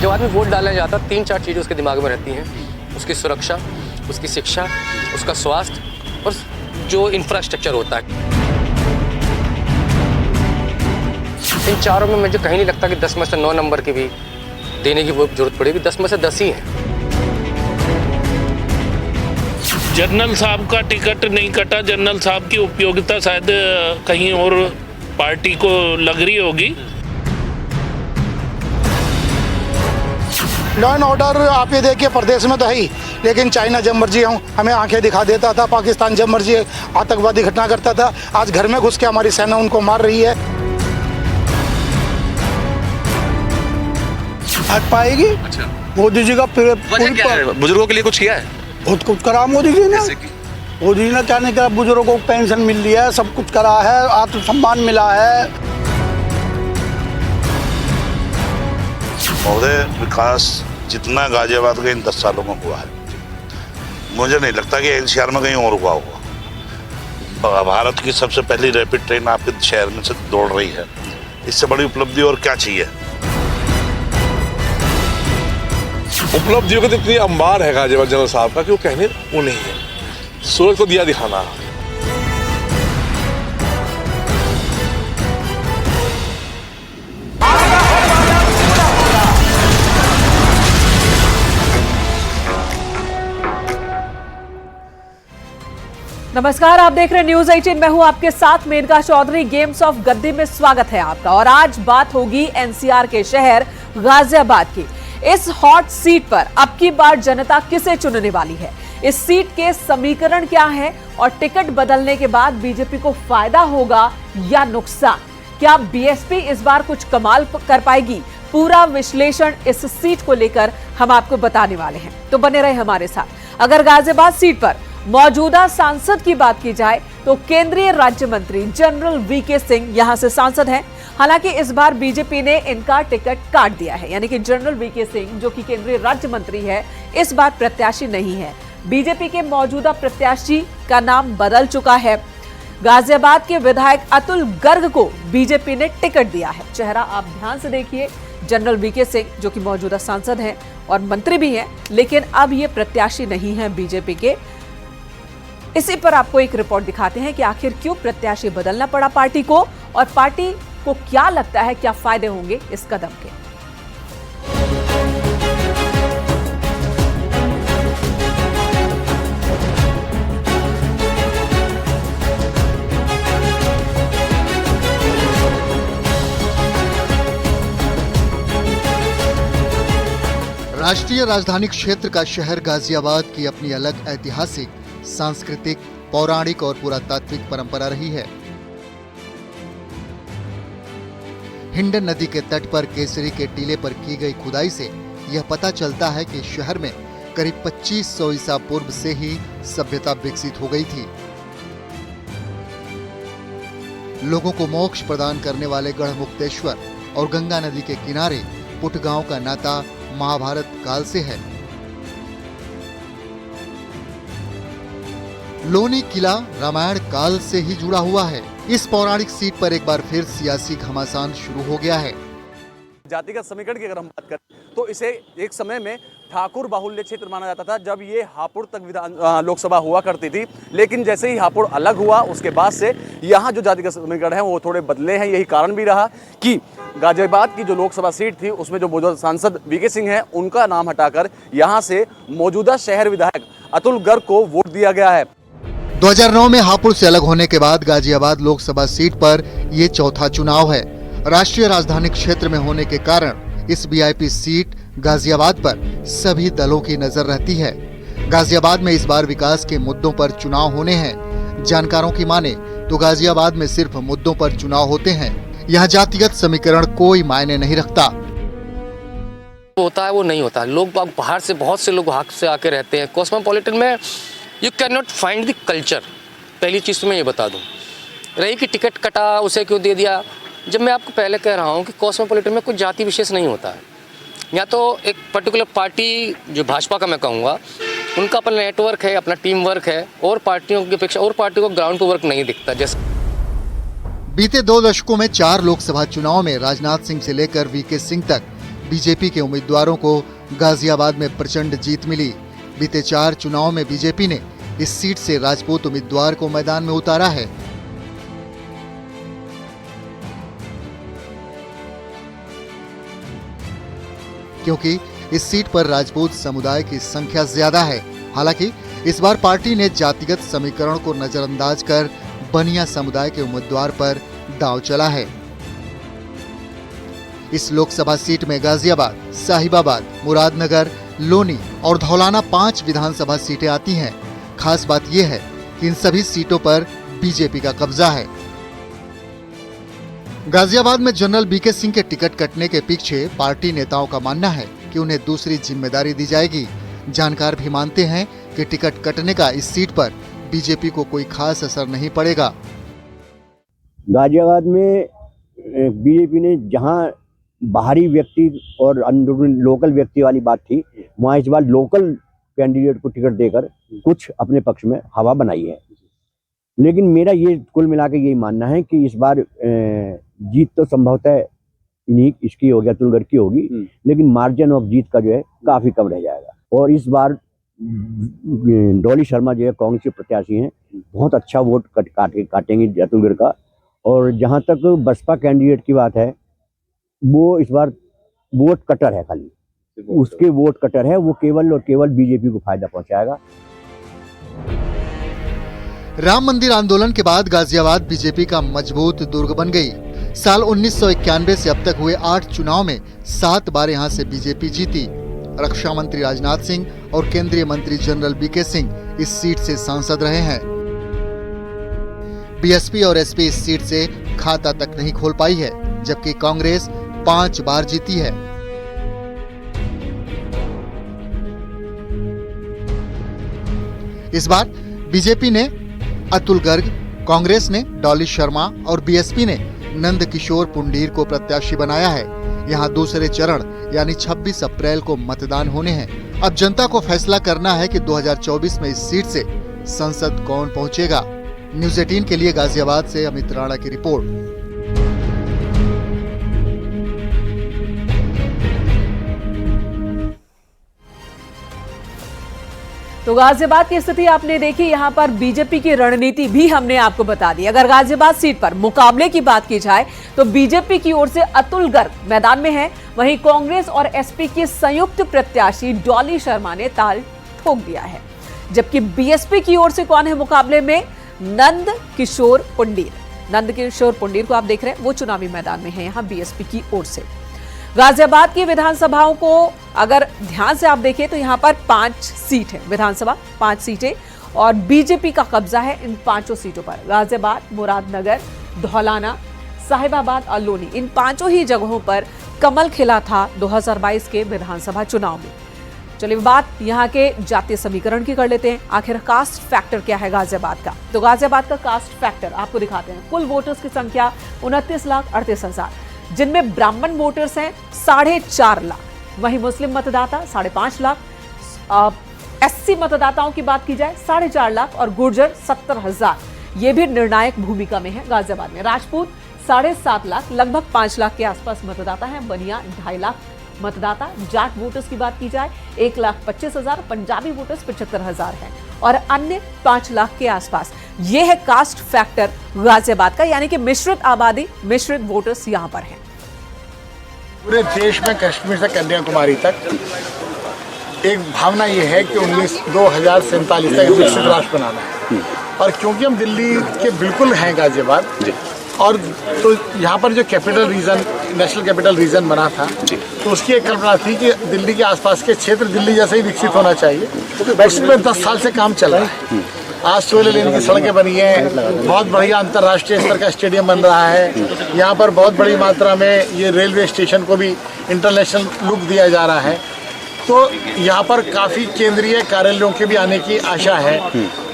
जब आदमी वोट डालने जाता है 3-4 चीज़ें उसके दिमाग में रहती हैं, उसकी सुरक्षा, उसकी शिक्षा, उसका स्वास्थ्य और जो इंफ्रास्ट्रक्चर होता है। इन चारों में मुझे कहीं नहीं लगता कि 10 में से 9 नंबर की भी देने की वो जरूरत पड़ेगी, 10 में से 10 ही हैं। जनरल साहब का टिकट नहीं कटा, जनरल साहब की उपयोगिता शायद कहीं और पार्टी को लग रही होगी। लॉ एंड ऑर्डर आप ये देखिए प्रदेश में तो है ही, लेकिन चाइना जब मर्जी हमें आंखें दिखा देता था, पाकिस्तान जब मर्जी आतंकवादी घटना करता था, आज घर में घुस के हमारी सेना उनको मार रही है। आज पाएगी। अच्छा, मोदी जी का बुजुर्गों के लिए कुछ किया है? बहुत कुछ करा मोदी जी ने। मोदी जी ने क्या नहीं करा, बुजुर्गों को पेंशन मिल रही है, सब कुछ करा है, आत्मसम्मान मिला है। महोदय, विकास जितना गाजियाबाद का इन 10 सालों में हुआ है, मुझे नहीं लगता कि एनसीआर में कहीं और हुआ होगा। भारत की सबसे पहली रैपिड ट्रेन आपके शहर में से दौड़ रही है, इससे बड़ी उपलब्धि और क्या चाहिए? उपलब्धियों का तो इतनी अंबार है गाजियाबाद जनरल साहब का कि वो कहने वो नहीं है। सूरज को दिया दिखाना। नमस्कार, आप देख रहे हैं न्यूज 18। मैं हूं आपके साथ मेनका चौधरी। गेम्स ऑफ गद्दी में स्वागत है आपका। और आज बात होगी एनसीआर के शहर गाजियाबाद की। इस हॉट सीट पर अब की बार जनता किसे चुनने वाली है, इस सीट के समीकरण क्या है और टिकट बदलने के बाद बीजेपी को फायदा होगा या नुकसान? क्या बीएसपी इस बार कुछ कमाल कर पाएगी? पूरा विश्लेषण इस सीट को लेकर हम आपको बताने वाले हैं, तो बने रहे हमारे साथ। अगर गाजियाबाद सीट पर मौजूदा सांसद की बात की जाए तो केंद्रीय राज्य मंत्री जनरल वीके सिंह यहां से सांसद हैं। हालांकि इस बार बीजेपी ने इनका टिकट काट दिया है, यानी कि जनरल वीके सिंह जो कि केंद्रीय राज्य मंत्री है, इस बार प्रत्याशी नहीं है। बीजेपी के मौजूदा प्रत्याशी का नाम बदल चुका है। गाजियाबाद के विधायक अतुल गर्ग को बीजेपी ने टिकट दिया है। चेहरा आप ध्यान से देखिए, जनरल वीके सिंह जो कि मौजूदा सांसद हैं और मंत्री भी हैं, लेकिन अब ये प्रत्याशी नहीं है बीजेपी के। इसी पर आपको एक रिपोर्ट दिखाते हैं कि आखिर क्यों प्रत्याशी बदलना पड़ा पार्टी को, और पार्टी को क्या लगता है क्या फायदे होंगे इस कदम के। राष्ट्रीय राजधानी क्षेत्र का शहर गाजियाबाद की अपनी अलग ऐतिहासिक, सांस्कृतिक, पौराणिक और पुरातात्विक परंपरा रही है। हिंडन नदी के तट पर केसरी के टीले पर की गई खुदाई से यह पता चलता है कि शहर में करीब 2500 ईसा पूर्व से ही सभ्यता विकसित हो गई थी। लोगों को मोक्ष प्रदान करने वाले गढ़मुक्तेश्वर और गंगा नदी के किनारे पुटगांव का नाता महाभारत काल से है। लोनी किला रामायण काल से ही जुड़ा हुआ है। इस पौराणिक सीट पर एक बार फिर सियासी घमासान शुरू हो गया है। जातिगत समीकरण की अगर हम बात करें तो इसे एक समय में ठाकुर बाहुल्य क्षेत्र माना जाता था, जब ये हापुड़ तक लोकसभा हुआ करती थी। लेकिन जैसे ही हापुड़ अलग हुआ उसके बाद से यहाँ जो जातिगत समीकरण है वो थोड़े बदले हैं। यही कारण भी रहा कि गाजियाबाद की जो लोकसभा सीट थी उसमें जो मौजूदा सांसद वीके सिंह हैं उनका नाम हटाकर यहाँ से मौजूदा शहर विधायक अतुल गर्ग को वोट दिया गया है। 2009 में हापुड़ से अलग होने के बाद गाजियाबाद लोकसभा सीट पर ये चौथा चुनाव है। राष्ट्रीय राजधानी क्षेत्र में होने के कारण इस वीआईपी सीट गाजियाबाद पर सभी दलों की नजर रहती है। गाजियाबाद में इस बार विकास के मुद्दों पर चुनाव होने हैं। जानकारों की माने तो गाजियाबाद में सिर्फ मुद्दों पर चुनाव होते हैं। यहाँ जातिगत समीकरण कोई मायने नहीं रखता। होता है वो नहीं होता। लोग बाहर से बहुत से लोग हाथ से आके रहते हैं। कॉस्मोपॉलिटन में you can not find the culture. पहली चीज़ तो मैं ये बता दूँ, रही कि टिकट कटा उसे क्यों दे दिया। जब मैं आपको पहले कह रहा हूँ कि कॉस्मोपॉलिटन में कुछ जाति विशेष नहीं होता है। या तो एक पर्टिकुलर पार्टी जो भाजपा का मैं कहूँगा, उनका अपना नेटवर्क है, अपना टीम वर्क है, और पार्टियों की अपेक्षा और पार्टियों को ग्राउंड पर वर्क नहीं दिखता। जैसे बीते 2 दशकों में 4 लोकसभा चुनाव में राजनाथ सिंह से लेकर वीके सिंह तक बीजेपी के उम्मीदवारों को गाजियाबाद में प्रचंड जीत मिली। बीते 4 चुनाव में बीजेपी ने इस सीट से राजपूत उम्मीदवार को मैदान में उतारा है। क्योंकि इस सीट पर राजपूत समुदाय की संख्या ज्यादा है। हालांकि इस बार पार्टी ने जातिगत समीकरण को नजरअंदाज कर बनिया समुदाय के उम्मीदवार पर दांव चला है। इस लोकसभा सीट में गाजियाबाद, साहिबाबाद, मुरादनगर, लोनी और धौलाना 5 विधानसभा सीटें आती हैं। खास बात यह है कि इन सभी सीटों पर बीजेपी का कब्जा है। गाजियाबाद में जनरल बीके सिंह के टिकट कटने के पीछे पार्टी नेताओं का मानना है कि उन्हें दूसरी जिम्मेदारी दी जाएगी। जानकार भी मानते हैं कि टिकट कटने का इस सीट पर बीजेपी को कोई खास असर नहीं पड़ेगा। गाजियाबाद में बीजेपी ने जहां बाहरी व्यक्ति और अंदरूनी लोकल व्यक्ति वाली बात थी, वहां इस बार लोकल कैंडिडेट को टिकट देकर कुछ अपने पक्ष में हवा बनाई है। लेकिन मेरा ये कुल मिला के यही मानना है कि इस बार जीत तो संभवतः इन्हीं इसकी होगी, अतुलगढ़ की होगी, लेकिन मार्जिन ऑफ जीत का जो है काफी कम रह जाएगा। और इस बार डॉली शर्मा जो है कांग्रेस के प्रत्याशी हैं, बहुत अच्छा वोट काटेंगे अतुलगढ़ का। और जहां तक बसपा कैंडिडेट की बात है, वो इस बार वोट कटर है, खाली उसके वोट कटर है, वो केवल और केवल बीजेपी को फायदा पहुंचाएगा। राम मंदिर आंदोलन के बाद गाजियाबाद बीजेपी का मजबूत दुर्ग बन गई। साल 1991 से अब तक हुए 8 चुनाव में 7 बार यहां से बीजेपी जीती। रक्षा मंत्री राजनाथ सिंह और केंद्रीय मंत्री जनरल बीके सिंह इस सीट से सांसद रहे हैं। बीएसपी और एसपी इस सीट से खाता तक नहीं खोल पाई है, जबकि कांग्रेस 5 बार जीती है। इस बार बीजेपी ने अतुल गर्ग, कांग्रेस ने डॉली शर्मा और बीएसपी ने नंद किशोर पुंडीर को प्रत्याशी बनाया है। यहां दूसरे चरण यानी 26 अप्रैल को मतदान होने हैं। अब जनता को फैसला करना है कि 2024 में इस सीट से संसद कौन पहुंचेगा। न्यूज़ 18 के लिए गाजियाबाद से अमित राणा की रिपोर्ट। तो गाजियाबाद की स्थिति आपने देखी। यहां पर बीजेपी की रणनीति भी हमने आपको बता दी। अगर गाजियाबाद सीट पर मुकाबले की बात की जाए तो बीजेपी की ओर से अतुल गर्ग मैदान में है, वहीं कांग्रेस और एसपी की संयुक्त प्रत्याशी डॉली शर्मा ने ताल ठोक दिया है। जबकि बीएसपी की ओर से कौन है मुकाबले में? नंद किशोर पुंडीर। नंद किशोर पुंडीर को आप देख रहे हैं, वो चुनावी मैदान में है यहां बीएसपी की ओर से। गाजियाबाद की विधानसभाओं को अगर ध्यान से आप देखें तो यहां पर 5 सीट है, विधानसभा 5 सीटें, और बीजेपी का कब्जा है इन 5 सीटों पर। गाजियाबाद, मुरादनगर, धौलाना, साहिबाबाद और लोनी, इन 5 ही जगहों पर कमल खिला था 2022 के विधानसभा चुनाव में। चलिए बात यहाँ के जातीय समीकरण की कर लेते हैं। आखिर कास्ट फैक्टर क्या है गाजियाबाद का? तो गाजियाबाद का कास्ट फैक्टर आपको दिखाते हैं। कुल वोटर्स की संख्या 29,38,000, जिनमें ब्राह्मण वोटर्स हैं 4.5 लाख, वहीं मुस्लिम मतदाता 5.5 लाख, एससी मतदाताओं की बात की जाए 4.5 लाख और गुर्जर 70,000। ये भी निर्णायक भूमिका में है गाजियाबाद में। राजपूत 7.5 लाख, लगभग 5 लाख के आसपास मतदाता हैं। बनिया 2.5 लाख मतदाता। जाट वोटर्स की बात की जाए 1,25,000, पंजाबी वोटर्स 75,000 हैं और अन्य 5 लाख के आसपास। ये है कास्ट फैक्टर गाजियाबाद का, यानी कि मिश्रित आबादी, मिश्रित वोटर्स यहां पर हैं। पूरे देश में कश्मीर से कन्याकुमारी तक एक भावना ये है कि 2047 तक विकसित राष्ट्र बनाना है। और क्योंकि हम दिल्ली के बिल्कुल हैं गाजियाबाद, और तो यहाँ पर जो capital region, national capital region बना था, तो उसकी एक कल्पना थी कि दिल्ली के आसपास के क्षेत्र दिल्ली जैसे ही विकसित होना चाहिए। इसमें 10 साल से काम चल रहा है। आज 16 लेन की सड़कें बनी हैं, बहुत बढ़िया अंतर्राष्ट्रीय स्तर का स्टेडियम बन रहा है। यहाँ पर बहुत बड़ी मात्रा में ये रेलवे स्टेशन को भी इंटरनेशनल लुक दिया जा रहा है। तो यहाँ पर काफ़ी केंद्रीय कार्यालयों के भी आने की आशा है।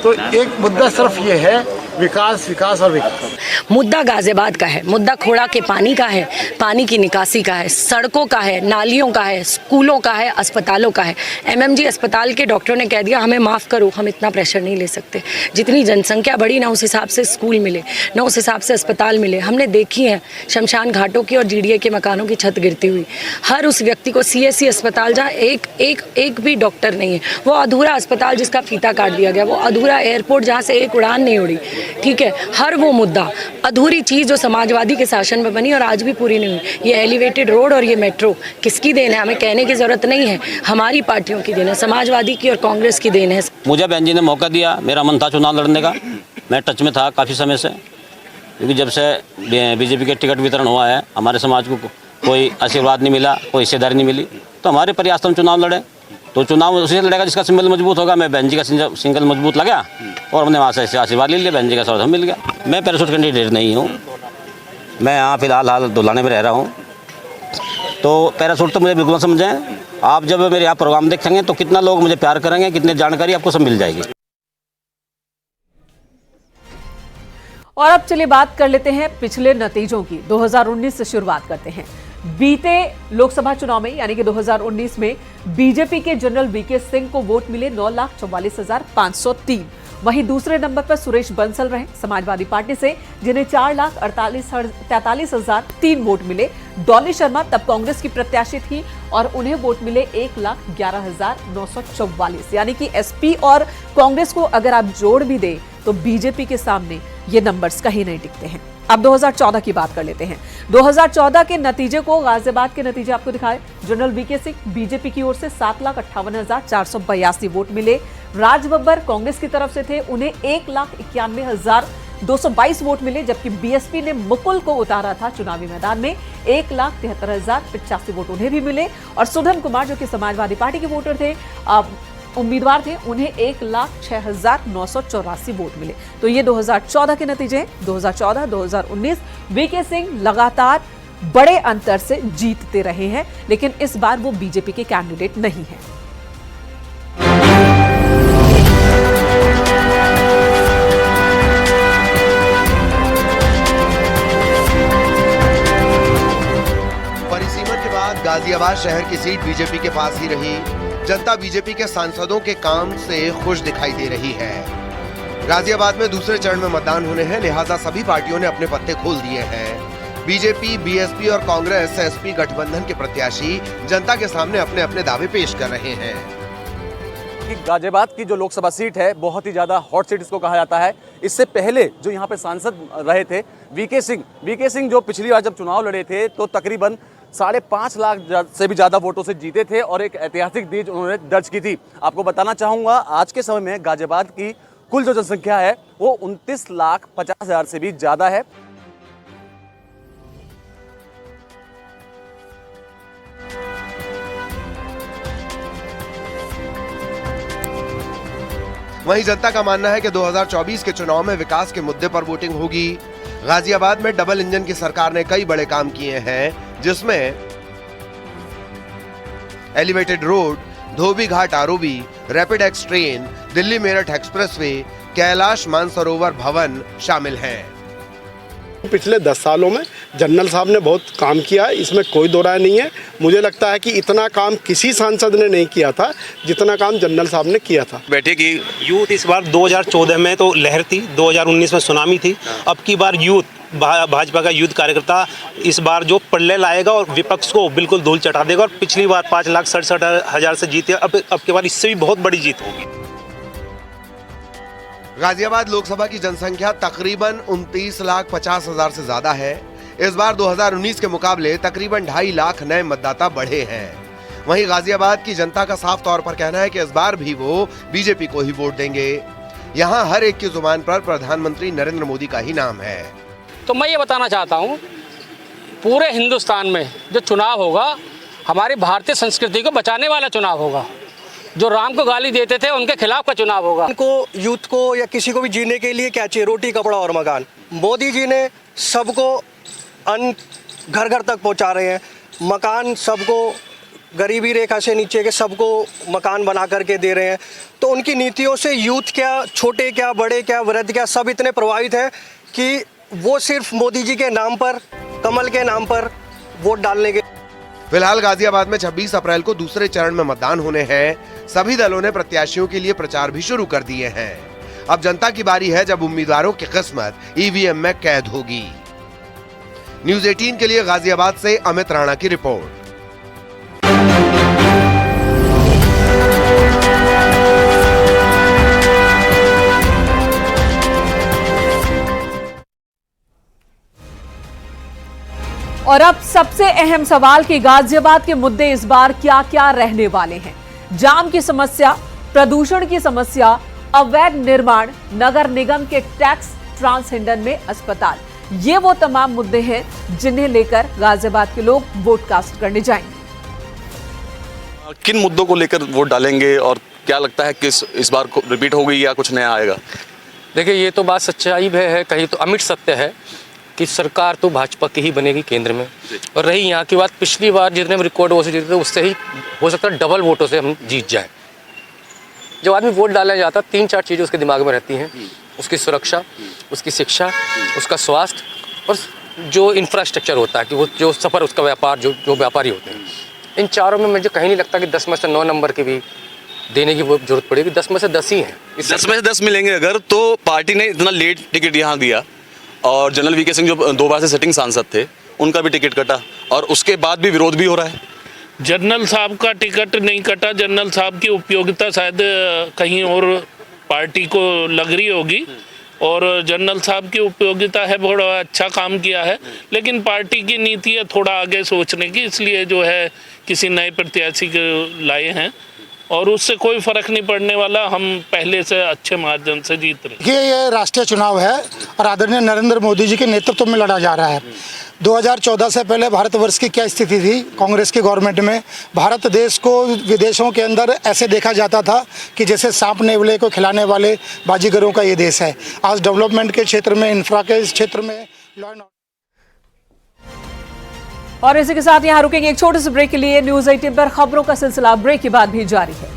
तो एक मुद्दा सिर्फ ये है विकास विकास और विकास। मुद्दा गाजियाबाद का है, मुद्दा खोड़ा के पानी का है, पानी की निकासी का है, सड़कों का है, नालियों का है, स्कूलों का है, अस्पतालों का है। एमएमजी अस्पताल के डॉक्टरों ने कह दिया हमें माफ़ करो, हम इतना प्रेशर नहीं ले सकते। जितनी जनसंख्या बढ़ी ना उस हिसाब से स्कूल मिले, ना उस हिसाब से अस्पताल मिले। हमने देखी है शमशान घाटों की और जीडीए के मकानों की छत गिरती हुई। हर उस व्यक्ति को सीएससी अस्पताल जहाँ एक भी डॉक्टर नहीं है, वो अधूरा अस्पताल जिसका फीता काट दिया गया, वो अधूरा एयरपोर्ट जहाँ से एक उड़ान नहीं उड़ी, ठीक है। हर वो मुद्दा अधूरी चीज़ जो समाजवादी के शासन में बनी और आज भी पूरी नहीं हुई। ये एलिवेटेड रोड और ये मेट्रो किसकी देन है? हमें कहने की ज़रूरत नहीं है, हमारी पार्टियों की देन है, समाजवादी की और कांग्रेस की देन है। मुझे बहन जी ने मौका दिया, मेरा मन था चुनाव लड़ने का, मैं टच में था काफ़ी समय से, क्योंकि जब से बीजेपी के टिकट वितरण हुआ है हमारे समाज को कोई आशीर्वाद नहीं मिला, कोई हिस्सेदारी नहीं मिली, तो हमारे प्रयास हम चुनाव लड़े। तो चुनाव उसी लड़ेगा जिसका सिंबल मजबूत होगा। मैं बहन जी का सिंगल मजबूत लगा और हमने वहाँ से आशीर्वाद ले लिया, बहन जी का स्वागत मिल गया। मैं पैराशूट कैंडिडेट नहीं हूँ, मैं यहाँ फिलहाल दुलाने में रह रहा हूँ, तो पैराशूट तो मुझे बिल्कुल समझें। आप जब मेरे यहाँ प्रोग्राम देखेंगे तो कितना लोग मुझे प्यार करेंगे, कितनी जानकारी आपको सब मिल जाएगी। और अब चलिए बात कर लेते हैं पिछले नतीजों की। 2019 से शुरुआत करते हैं। बीते लोकसभा चुनाव में यानी कि 2019 में बीजेपी के जनरल वीके सिंह को वोट मिले 9,44,503। वहीं दूसरे नंबर पर सुरेश बंसल रहे समाजवादी पार्टी से, जिन्हें 4,43,003 वोट मिले। डॉली शर्मा तब कांग्रेस की प्रत्याशी थी और उन्हें वोट मिले 1,11,944। यानी कि एसपी और कांग्रेस को अगर आप जोड़ भी दें तो बीजेपी के सामने ये नंबर्स कहीं नहीं टिकते हैं। अब 2014 की बात कर लेते हैं। 2014 के नतीजे को, गाजियाबाद के नतीजे आपको दिखाए। जनरल वीके सिंह बीजेपी की ओर से 7,58,482 वोट मिले। राज बब्बर कांग्रेस की तरफ से थे, उन्हें 1,91,222 वोट मिले, जबकि बीएसपी ने मुकुल को उतारा था चुनावी मैदान में, 1,73,085 वोट उन्हें भी मिले। और सुधन कुमार जो कि समाजवादी पार्टी के वोटर थे, उम्मीदवार थे, उन्हें 1,06,984 वोट मिले। तो ये 2014 के नतीजे हैं। 2014-2019 वीके सिंह लगातार बड़े अंतर से जीतते रहे हैं, लेकिन इस बार वो बीजेपी के कैंडिडेट नहीं हैं। परिसीमन के बाद गाजियाबाद शहर की सीट बीजेपी के पास ही रही। जनता बीजेपी के सांसदों के काम से खुश दिखाई दे रही है। गाजियाबाद में दूसरे चरण में मतदान होने हैं, लिहाजा सभी पार्टियों ने अपने पत्ते खोल दिए हैं। बीजेपी, बीएसपी और कांग्रेस एसपी गठबंधन के प्रत्याशी जनता के सामने अपने अपने दावे पेश कर रहे हैं। गाजियाबाद की जो लोकसभा सीट है बहुत ही ज्यादा हॉट सीट इसको कहा जाता है। इससे पहले जो यहाँ पे सांसद रहे थे वीके सिंह जो पिछली बार जब चुनाव लड़े थे तो तकरीबन 5.5 लाख से भी ज्यादा वोटों से जीते थे और एक ऐतिहासिक जीत उन्होंने दर्ज की थी। आपको बताना चाहूंगा आज के समय में गाजियाबाद की कुल जो जनसंख्या है वो 29,50,000 से भी ज्यादा है। वहीं जनता का मानना है कि 2024 के चुनाव में विकास के मुद्दे पर वोटिंग होगी। गाजियाबाद में डबल इंजन की सरकार ने कई बड़े काम किए हैं, जिसमें elevated road, Dhobi Ghat ROB, rapid X train, Delhi Meerut expressway, Kailash Mansarovar Bhavan शामिल हैं। पिछले 10 सालों में जनरल साहब ने बहुत काम किया है, इसमें कोई दो राय नहीं है। मुझे लगता है कि इतना काम किसी सांसद ने नहीं किया था जितना काम जनरल साहब ने किया था। बैठे कि यूथ इस बार 2014 में तो लहर थी, 2019 में सुनामी थी, अब की बार यूथ भाजपा का यूथ कार्यकर्ता इस बार जो प्रलय लाएगा और विपक्ष को बिल्कुल धूल चटा देगा। और पिछली बार 5,67,000 से जीते, अब की बार इससे भी बहुत बड़ी जीत होगी। गाजियाबाद लोकसभा की जनसंख्या तकरीबन 29,50,000 से ज्यादा है। इस बार 2019 के मुकाबले तकरीबन 2.5 लाख नए मतदाता बढ़े हैं। वहीं गाजियाबाद की जनता का साफ तौर पर कहना है कि इस बार भी वो बीजेपी को ही वोट देंगे। यहाँ हर एक की जुबान पर प्रधानमंत्री नरेंद्र मोदी का ही नाम है। तो मैं ये बताना चाहता हूँ, पूरे हिंदुस्तान में जो चुनाव होगा हमारी भारतीय संस्कृति को बचाने वाला चुनाव होगा। जो राम को गाली देते थे उनके खिलाफ का चुनाव होगा। उनको, यूथ को या किसी को भी जीने के लिए क्या चाहिए? रोटी, कपड़ा और मकान। मोदी जी ने सबको अन्न घर घर तक पहुंचा रहे हैं, मकान सबको गरीबी रेखा से नीचे के सबको मकान बना करके दे रहे हैं। तो उनकी नीतियों से यूथ क्या, छोटे क्या, बड़े क्या, वृद्ध क्या, सब इतने प्रभावित हैं कि वो सिर्फ मोदी जी के नाम पर, कमल के नाम पर वोट डालने के। फिलहाल गाजियाबाद में 26 अप्रैल को दूसरे चरण में मतदान होने हैं। सभी दलों ने प्रत्याशियों के लिए प्रचार भी शुरू कर दिए हैं। अब जनता की बारी है जब उम्मीदवारों की किस्मत ईवीएम में कैद होगी। न्यूज़ 18 के लिए गाजियाबाद से अमित राणा की रिपोर्ट। और अब सबसे अहम सवाल कि गाजियाबाद के मुद्दे इस बार क्या क्या रहने वाले हैं। जाम की समस्या, प्रदूषण की समस्या, अवैध निर्माण, नगर निगम के टैक्स, ट्रांसजेंडर में अस्पताल, ये वो तमाम मुद्दे हैं जिन्हें लेकर गाजियाबाद के लोग वोट कास्ट करने जाएंगे। किन मुद्दों को लेकर वोट डालेंगे और क्या लगता है कि इस बार को रिपीट होगी या कुछ नया आएगा? देखिए, ये तो बात सच्चाई है, कहीं तो अमिट सत्य है कि सरकार तो भाजपा की ही बनेगी केंद्र में। और रही यहाँ की बात, पिछली बार जितने हम रिकॉर्ड वोट से जीते थे उससे ही हो सकता है डबल वोटों से हम जीत जाएं। जब आदमी वोट डालने जाता, 3-4 चीज़ें उसके दिमाग में रहती हैं, उसकी सुरक्षा, उसकी शिक्षा, उसका स्वास्थ्य और जो इंफ्रास्ट्रक्चर होता है कि वो जो सफ़र, उसका व्यापार, जो व्यापारी होते हैं। इन चारों में मुझे कहीं नहीं लगता कि 10 में से 9 नंबर की भी देने की वो जरूरत पड़ेगी। 10 में से 10 ही हैं। 10 में से 10 मिलेंगे अगर, तो पार्टी ने इतना लेट टिकट यहाँ दिया और जनरल वीके सिंह जो 2 बार से सिटिंग सांसद थे उनका भी टिकट कटा और उसके बाद भी विरोध भी हो रहा है। जनरल साहब का टिकट नहीं कटा, जनरल साहब की उपयोगिता शायद कहीं और पार्टी को लग रही होगी और जनरल साहब की उपयोगिता है, बड़ा अच्छा काम किया है, लेकिन पार्टी की नीति है थोड़ा आगे सोचने की, इसलिए जो है किसी नए प्रत्याशी को लाए हैं और उससे कोई फर्क नहीं पड़ने वाला। हम पहले से अच्छे मार्जिन से जीत रहे हैं। ये राष्ट्रीय चुनाव है और आदरणीय नरेंद्र मोदी जी के नेतृत्व में लड़ा जा रहा है। 2014 से पहले भारतवर्ष की क्या स्थिति थी कांग्रेस की गवर्नमेंट में? भारत देश को विदेशों के अंदर ऐसे देखा जाता था कि जैसे सांप नेवले को खिलाने वाले बाजीगरों का ये देश है। आज डेवलपमेंट के क्षेत्र में, इंफ्रा के क्षेत्र में, लॉ एंड और इसी के साथ यहां रुकेंगे एक छोटे से ब्रेक के लिए। न्यूज़ 18 पर खबरों का सिलसिला ब्रेक के बाद भी जारी है।